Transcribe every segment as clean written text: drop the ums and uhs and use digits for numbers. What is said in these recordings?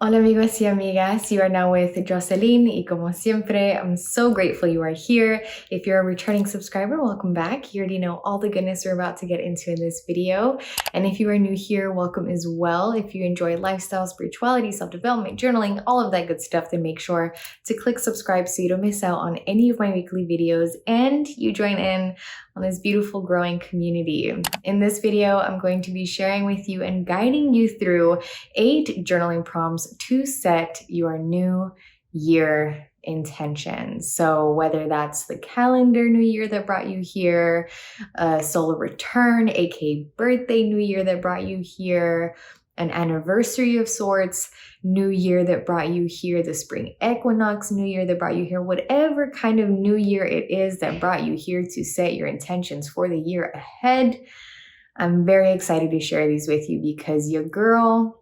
Hola amigos y amigas, you are now with Jocelyn y como siempre, I'm so grateful you are here. If you're a returning subscriber, welcome back. You already know all the goodness we're about to get into in this video. And if you are new here, welcome as well. If you enjoy lifestyle, spirituality, self-development, journaling, all of that good stuff, then make sure to click subscribe so you don't miss out on any of my weekly videos and you join in on this beautiful growing community. In this video, I'm going to be sharing with you and guiding you through 8 journaling prompts to set your new year intentions. So whether that's the calendar new year that brought you here, a solar return, aka birthday new year that brought you here, an anniversary of sorts, new year that brought you here, the spring equinox new year that brought you here, whatever kind of new year it is that brought you here to set your intentions for the year ahead. I'm very excited to share these with you because your girl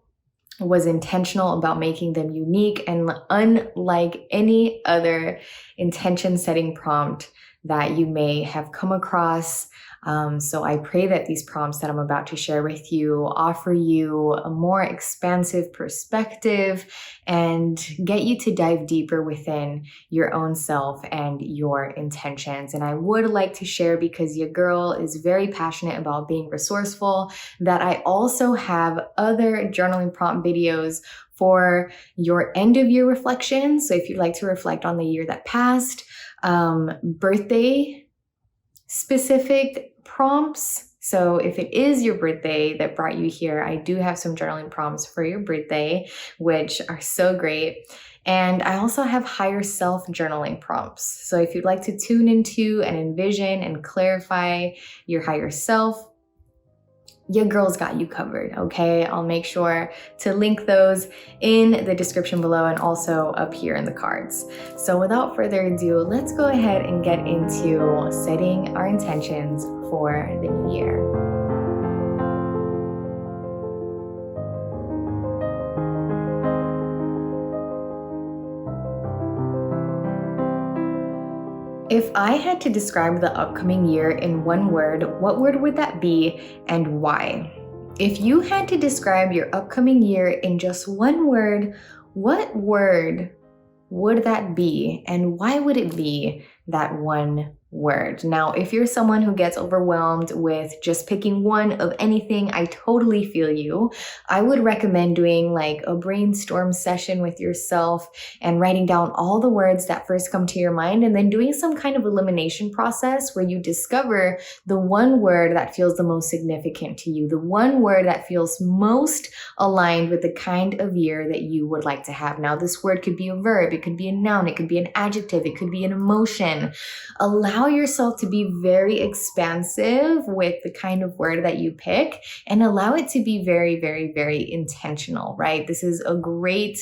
was intentional about making them unique and unlike any other intention setting prompt that you may have come across. So I pray that these prompts that I'm about to share with you offer you a more expansive perspective and get you to dive deeper within your own self and your intentions. And I would like to share, because your girl is very passionate about being resourceful, that I also have other journaling prompt videos for your end of year reflection. So if you'd like to reflect on the year that passed, birthday specific prompts. So if it is your birthday that brought you here, I do have some journaling prompts for your birthday, which are so great. And I also have higher self journaling prompts. So if you'd like to tune into and envision and clarify your higher self, your girl's got you covered, okay? I'll make sure to link those in the description below and also up here in the cards. So without further ado, let's go ahead and get into setting our intentions for the new year. If I had to describe the upcoming year in one word, what word would that be and why? If you had to describe your upcoming year in just one word, what word would that be and why would it be that one word? Now, if you're someone who gets overwhelmed with just picking one of anything, I totally feel you. I would recommend doing like a brainstorm session with yourself and writing down all the words that first come to your mind and then doing some kind of elimination process where you discover the one word that feels the most significant to you, the one word that feels most aligned with the kind of year that you would like to have. Now, this word could be a verb, it could be a noun, it could be an adjective, it could be an emotion. Allow yourself to be very expansive with the kind of word that you pick and allow it to be very, very, very intentional, right? This is a great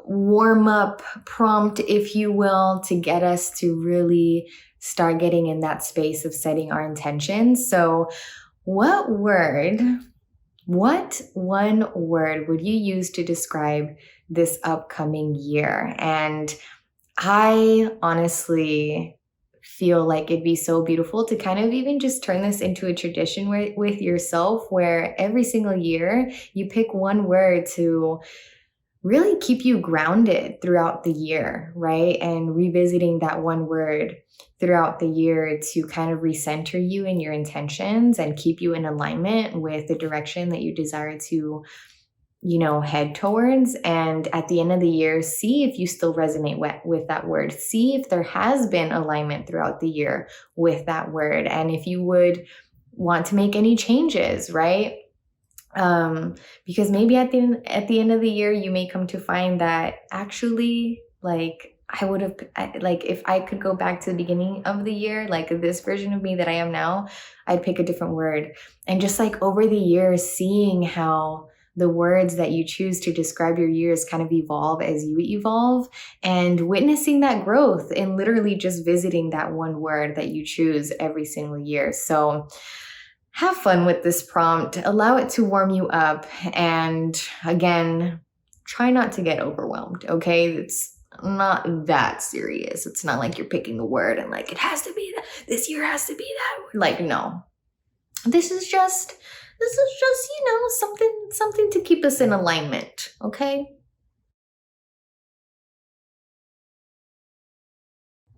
warm-up prompt, if you will, to get us to really start getting in that space of setting our intentions. So what one word would you use to describe this upcoming year? And I honestly feel like it'd be so beautiful to kind of even just turn this into a tradition with yourself, where every single year you pick one word to really keep you grounded throughout the year, right? And revisiting that one word throughout the year to kind of recenter you in your intentions and keep you in alignment with the direction that you desire to, head towards. And at the end of the year, see if you still resonate with that word. See if there has been alignment throughout the year with that word. And if you would want to make any changes, right? Because maybe at the end of the year, you may come to find that actually, like, if I could go back to the beginning of the year, like this version of me that I am now, I'd pick a different word. And just like over the years, seeing how the words that you choose to describe your years kind of evolve as you evolve, and witnessing that growth and literally just visiting that one word that you choose every single year. So have fun with this prompt, allow it to warm you up, and again, try not to get overwhelmed, okay? It's not that serious. It's not like you're picking a word and like, it has to be that, this year has to be that. Like, no. This is just This is just, something to keep us in alignment, okay?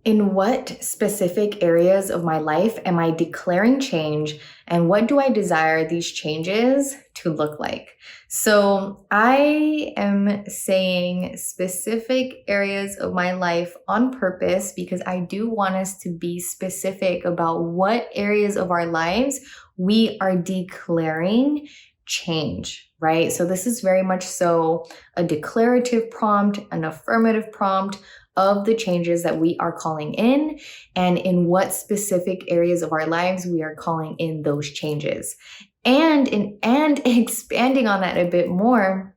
In what specific areas of my life am I declaring change, and what do I desire these changes to look like? So, I am saying specific areas of my life on purpose because I do want us to be specific about what areas of our lives we are declaring change, right? So, this is very much so a declarative prompt, an affirmative prompt of the changes that we are calling in, and in what specific areas of our lives we are calling in those changes. And expanding on that a bit more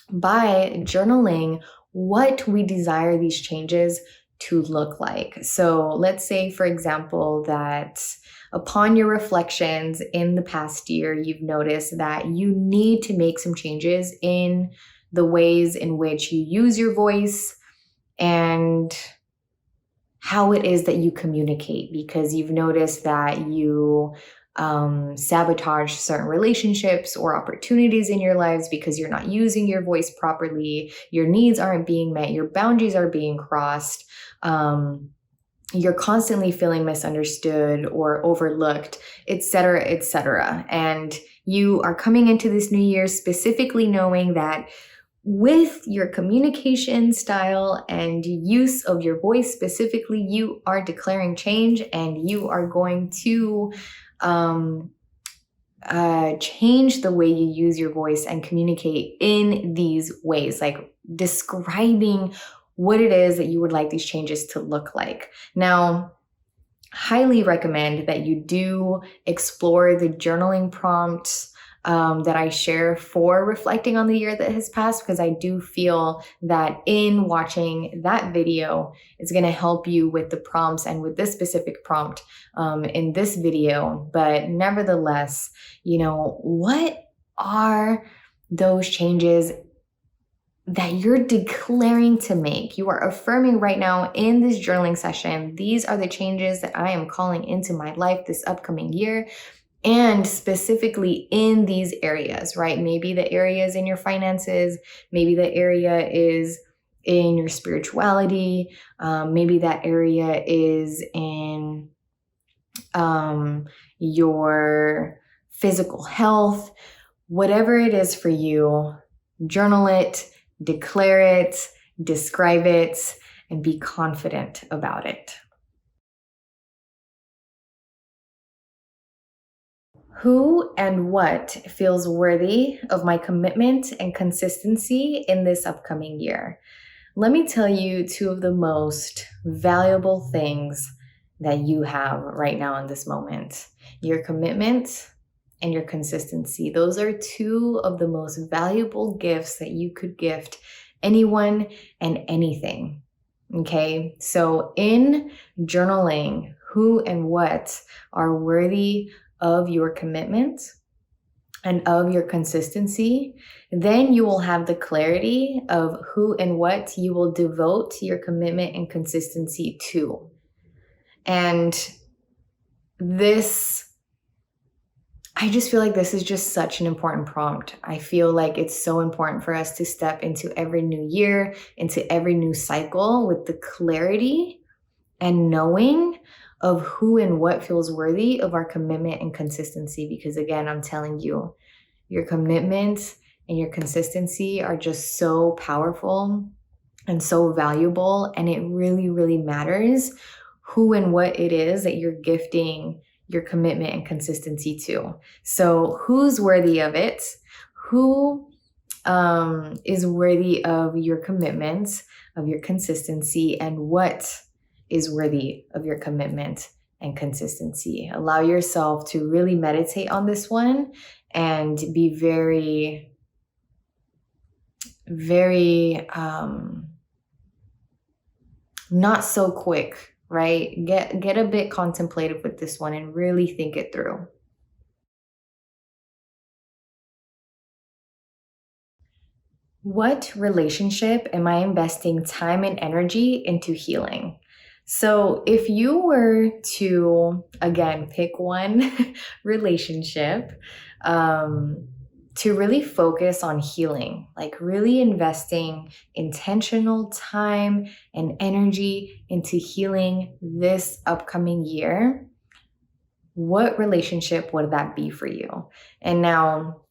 by journaling what we desire these changes to look like. So let's say, for example, that upon your reflections in the past year, you've noticed that you need to make some changes in the ways in which you use your voice and how it is that you communicate, because you've noticed that you sabotage certain relationships or opportunities in your lives because you're not using your voice properly, your needs aren't being met, your boundaries are being crossed, you're constantly feeling misunderstood or overlooked, etc., etc. And you are coming into this new year specifically knowing that with your communication style and use of your voice specifically, you are declaring change, and you are going to change the way you use your voice and communicate in these ways, like describing what it is that you would like these changes to look like. Now, highly recommend that you do explore the journaling prompts that I share for reflecting on the year that has passed, because I do feel that in watching that video, it's going to help you with the prompts and with this specific prompt in this video. But nevertheless, what are those changes that you're declaring to make? You are affirming right now in this journaling session, these are the changes that I am calling into my life this upcoming year. And specifically in these areas, right? Maybe the areas in your finances, maybe the area is in your spirituality, maybe that area is in your physical health. Whatever it is for you, journal it, declare it, describe it, and be confident about it. Who and what feels worthy of my commitment and consistency in this upcoming year? Let me tell you two of the most valuable things that you have right now in this moment: your commitment and your consistency. Those are two of the most valuable gifts that you could gift anyone and anything. Okay, so in journaling, who and what are worthy of your commitment and of your consistency, then you will have the clarity of who and what you will devote your commitment and consistency to. And I just feel like this is just such an important prompt. I feel like it's so important for us to step into every new year, into every new cycle with the clarity and knowing of who and what feels worthy of our commitment and consistency. Because again, I'm telling you, your commitment and your consistency are just so powerful and so valuable. And it really, really matters who and what it is that you're gifting your commitment and consistency to. So who's worthy of it? Who is worthy of your commitment, of your consistency, and what is worthy of your commitment and consistency? Allow yourself to really meditate on this one and be very, very not so quick, right? Get a bit contemplative with this one and really think it through. What relationship am I investing time and energy into healing? So if you were to, again, pick one relationship, to really focus on healing, like really investing intentional time and energy into healing this upcoming year. What relationship would that be for you? And now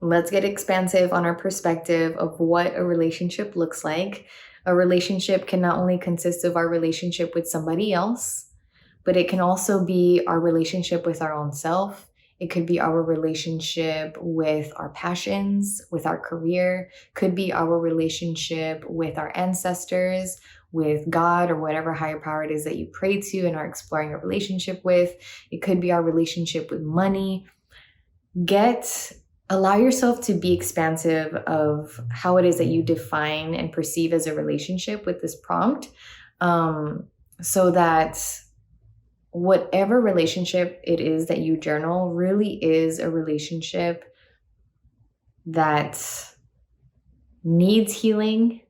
let's get expansive on our perspective of what a relationship looks like. A relationship can not only consist of our relationship with somebody else, but it can also be our relationship with our own self. It could be our relationship with our passions, with our career, could be our relationship with our ancestors, with God, or whatever higher power it is that you pray to and are exploring a relationship with. It could be our relationship with money. Allow yourself to be expansive of how it is that you define and perceive as a relationship with this prompt, so that whatever relationship it is that you journal really is a relationship that needs healing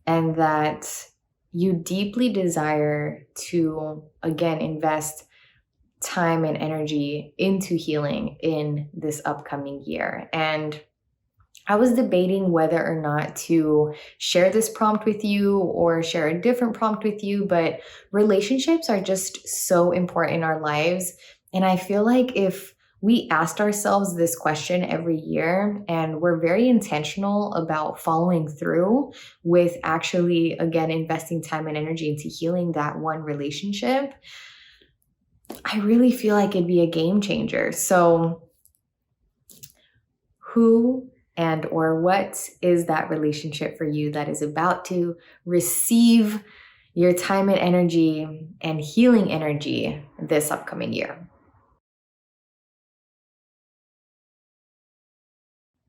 and that you deeply desire to, again, invest time and energy into healing in this upcoming year. And I was debating whether or not to share this prompt with you or share a different prompt with you, but relationships are just so important in our lives. And I feel like if we asked ourselves this question every year and we're very intentional about following through with actually, again, investing time and energy into healing that one relationship, I really feel like it'd be a game changer. So who and or what is that relationship for you that is about to receive your time and energy and healing energy this upcoming year?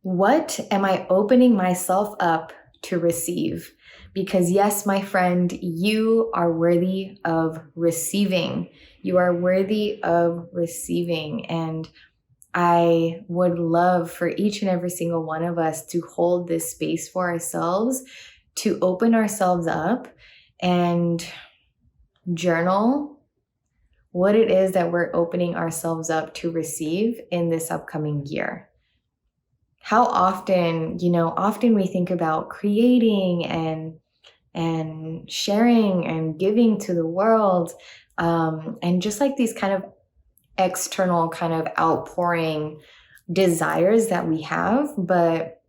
What am I opening myself up to receive? Because yes, my friend, you are worthy of receiving. You are worthy of receiving. And I would love for each and every single one of us to hold this space for ourselves, to open ourselves up and journal what it is that we're opening ourselves up to receive in this upcoming year. How often, often we think about creating and sharing and giving to the world, and just like these kind of external kind of outpouring desires that we have, but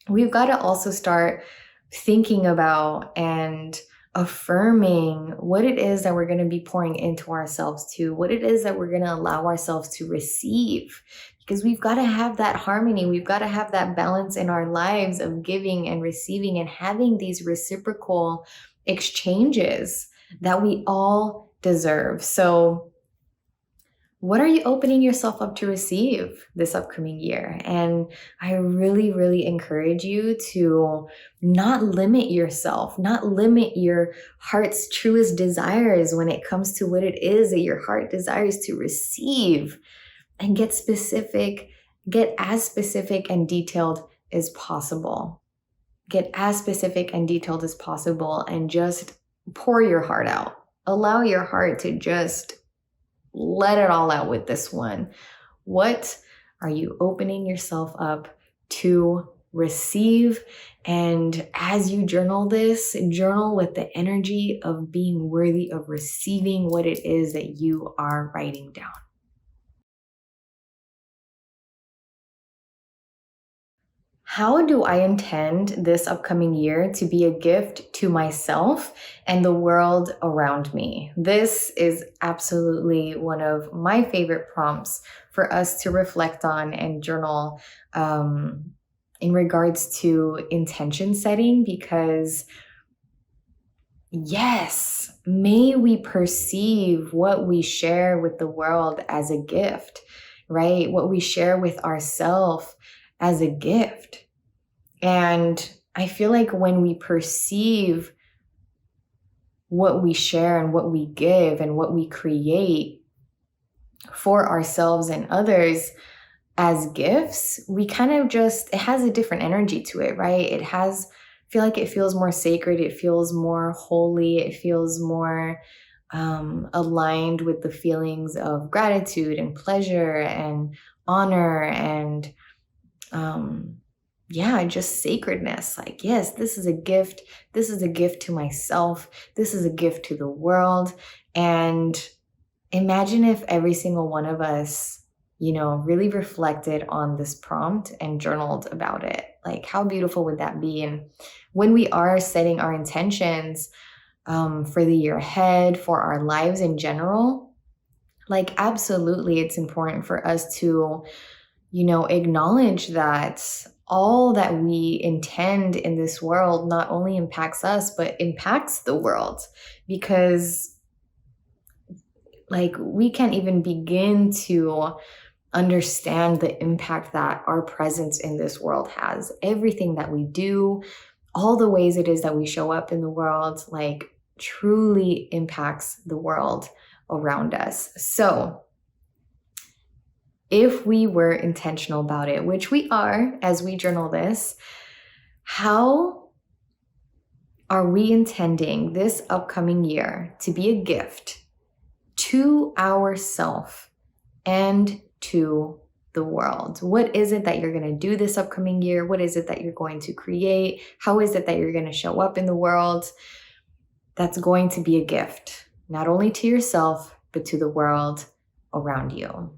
we've got to also start thinking about and affirming what it is that we're going to be pouring into ourselves too, what it is that we're going to allow ourselves to receive, because we've got to have that harmony. We've got to have that balance in our lives of giving and receiving and having these reciprocal exchanges that we all deserve. So what are you opening yourself up to receive this upcoming year? And I really, really encourage you to not limit yourself, not limit your heart's truest desires when it comes to what it is that your heart desires to receive, and get as specific and detailed as possible. Get as specific and detailed as possible and just pour your heart out. Allow your heart to just let it all out with this one. What are you opening yourself up to receive? And as you journal this, journal with the energy of being worthy of receiving what it is that you are writing down. How do I intend this upcoming year to be a gift to myself and the world around me? This is absolutely one of my favorite prompts for us to reflect on and journal in regards to intention setting, because yes, may we perceive what we share with the world as a gift, right? What we share with ourselves as a gift. And I feel like when we perceive what we share and what we give and what we create for ourselves and others as gifts, we kind of it has a different energy to it, right? I feel like it feels more sacred. It feels more holy. It feels more aligned with the feelings of gratitude and pleasure and honor and yeah, just sacredness. Like, yes, this is a gift. This is a gift to myself. This is a gift to the world. And imagine if every single one of us, really reflected on this prompt and journaled about it. Like, how beautiful would that be? And when we are setting our intentions for the year ahead, for our lives in general, like, absolutely, it's important for us to, acknowledge that all that we intend in this world not only impacts us, but impacts the world. Because, like, we can't even begin to understand the impact that our presence in this world has. Everything that we do, all the ways it is that we show up in the world, like, truly impacts the world around us. So if we were intentional about it, which we are as we journal this, how are we intending this upcoming year to be a gift to ourselves and to the world? What is it that you're going to do this upcoming year? What is it that you're going to create? How is it that you're going to show up in the world that's going to be a gift, not only to yourself, but to the world around you?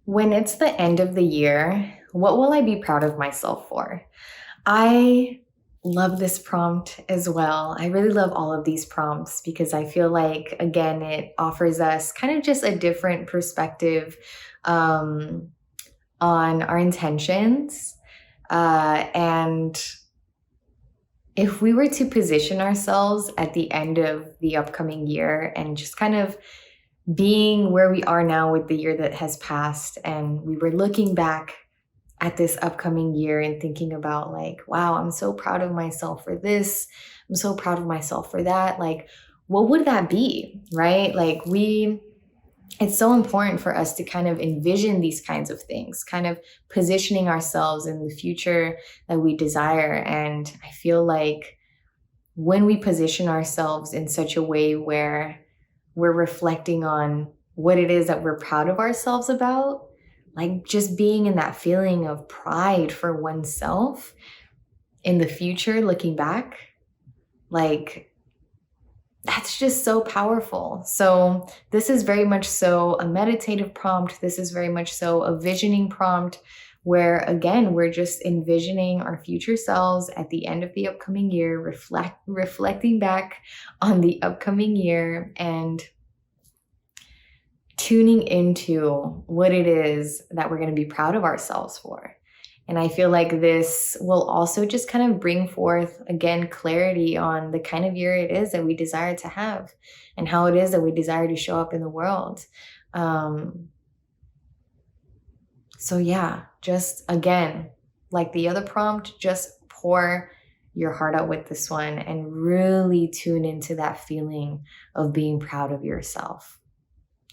When it's the end of the year, what will I be proud of myself for? I love this prompt as well. I really love all of these prompts because I feel like, again, it offers us kind of just a different perspective on our intentions. And if we were to position ourselves at the end of the upcoming year and just kind of being where we are now with the year that has passed, and we were looking back at this upcoming year and thinking about, like, wow, I'm so proud of myself for this. I'm so proud of myself for that. Like, what would that be, right? Like, it's so important for us to kind of envision these kinds of things, kind of positioning ourselves in the future that we desire. And I feel like when we position ourselves in such a way where we're reflecting on what it is that we're proud of ourselves about, like just being in that feeling of pride for oneself in the future, looking back, like, that's just so powerful. So this is very much so a meditative prompt. This is very much so a visioning prompt where, again, we're just envisioning our future selves at the end of the upcoming year, reflecting back on the upcoming year and tuning into what it is that we're going to be proud of ourselves for. And I feel like this will also just kind of bring forth, again, clarity on the kind of year it is that we desire to have and how it is that we desire to show up in the world. So yeah, just again, like the other prompt, just pour your heart out with this one and really tune into that feeling of being proud of yourself.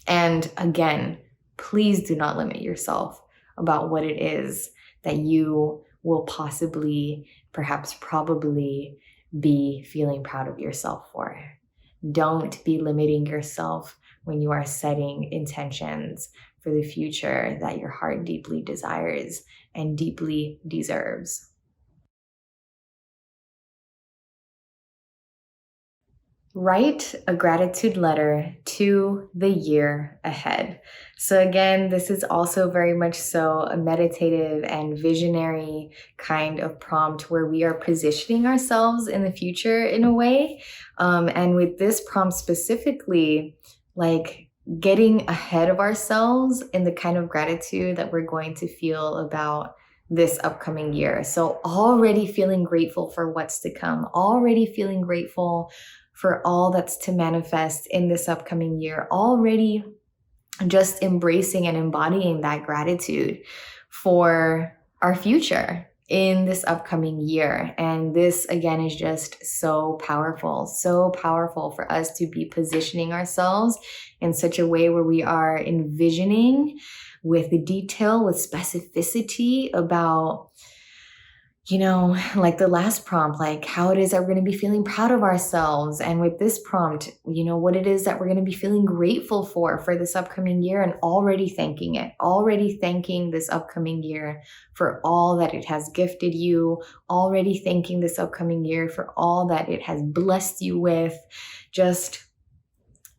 And again, please do not limit yourself about what it is that you will possibly, perhaps probably be feeling proud of yourself for. Don't be limiting yourself when you are setting intentions for the future that your heart deeply desires and deeply deserves. Write a gratitude letter to the year ahead. So again, this is also very much so a meditative and visionary kind of prompt where we are positioning ourselves in the future in a way. And with this prompt specifically, like getting ahead of ourselves in the kind of gratitude that we're going to feel about this upcoming year. So already feeling grateful for what's to come, already feeling grateful for all that's to manifest in this upcoming year, already just embracing and embodying that gratitude for our future in this upcoming year. And this, again, is just so powerful for us to be positioning ourselves in such a way where we are envisioning with the detail, with specificity about like the last prompt, like how it is that we're going to be feeling proud of ourselves. And with this prompt, what it is that we're going to be feeling grateful for this upcoming year, and already thanking this upcoming year for all that it has gifted you, already thanking this upcoming year for all that it has blessed you with. Just,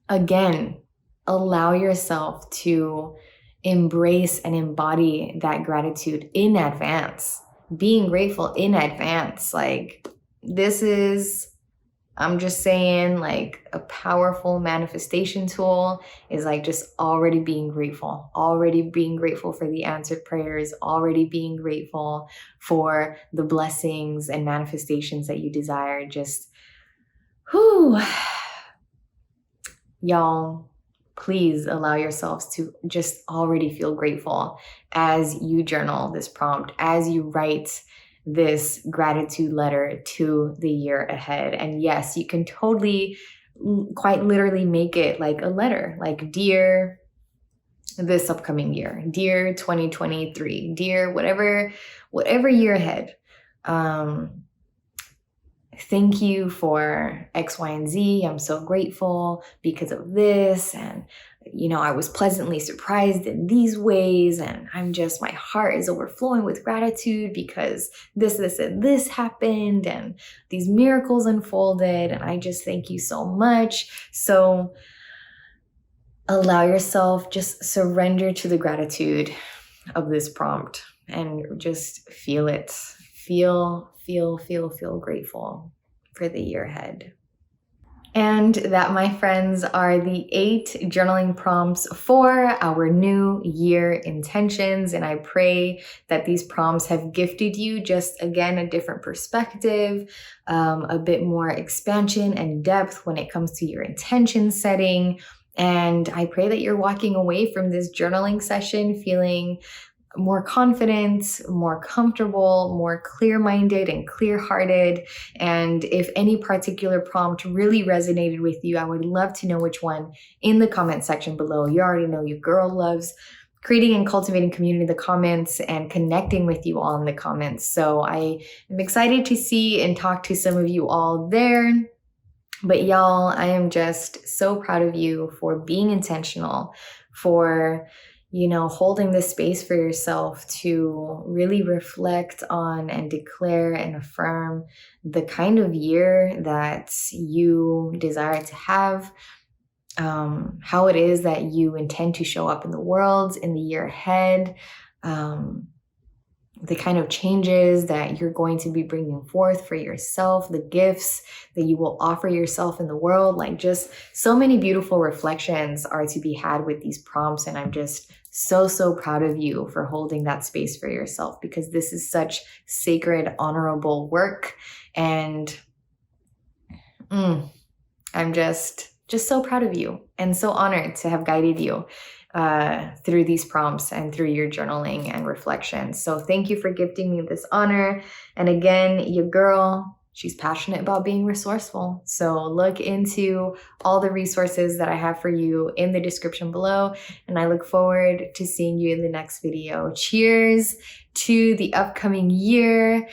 again, allow yourself to embrace and embody that gratitude in advance. Being grateful in advance. Like, this is, I'm just saying, like, a powerful manifestation tool is like just already being grateful for the answered prayers, already being grateful for the blessings and manifestations that you desire. Just, y'all, please allow yourselves to just already feel grateful as you journal this prompt, as you write this gratitude letter to the year ahead. And yes, you can totally, quite literally make it like a letter, like, dear this upcoming year, dear 2023, dear whatever year ahead. Thank you for X, Y, and Z. I'm so grateful because of this. And, I was pleasantly surprised in these ways. And my heart is overflowing with gratitude because this, and this happened. And these miracles unfolded. And I just thank you so much. So allow yourself, just surrender to the gratitude of this prompt and just feel it. Feel grateful for the year ahead. And that, my friends, are the 8 journaling prompts for our new year intentions. And I pray that these prompts have gifted you just, again, a different perspective, a bit more expansion and depth when it comes to your intention setting. And I pray that you're walking away from this journaling session feeling more confident, more comfortable, more clear-minded and clear-hearted. And if any particular prompt really resonated with you, I would love to know which one in the comment section below. You already know your girl loves creating and cultivating community in the comments and connecting with you all in the comments. So I am excited to see and talk to some of you all there. But y'all, I am just so proud of you for being intentional, for holding this space for yourself to really reflect on and declare and affirm the kind of year that you desire to have, how it is that you intend to show up in the world in the year ahead, the kind of changes that you're going to be bringing forth for yourself, the gifts that you will offer yourself in the world. Like, just so many beautiful reflections are to be had with these prompts. And I'm just so proud of you for holding that space for yourself, because this is such sacred, honorable work. And I'm just so proud of you and so honored to have guided you through these prompts and through your journaling and reflection. So thank you for gifting me this honor. And again, your girl, she's passionate about being resourceful. So look into all the resources that I have for you in the description below. And I look forward to seeing you in the next video. Cheers to the upcoming year.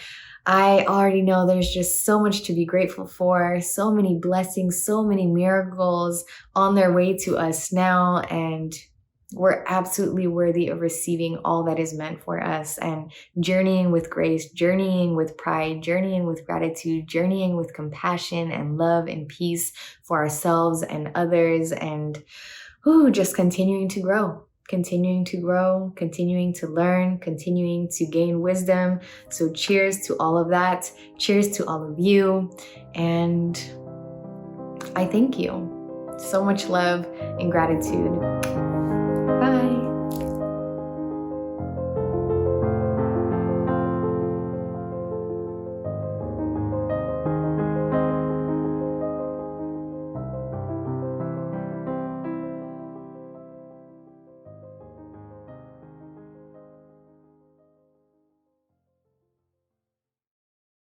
I already know there's just so much to be grateful for, so many blessings, so many miracles on their way to us now. And we're absolutely worthy of receiving all that is meant for us, and journeying with grace, journeying with pride, journeying with gratitude, journeying with compassion and love and peace for ourselves and others, and just continuing to grow, continuing to learn, continuing to gain wisdom. So cheers to all of that. Cheers to all of you. And I thank you. So much love and gratitude.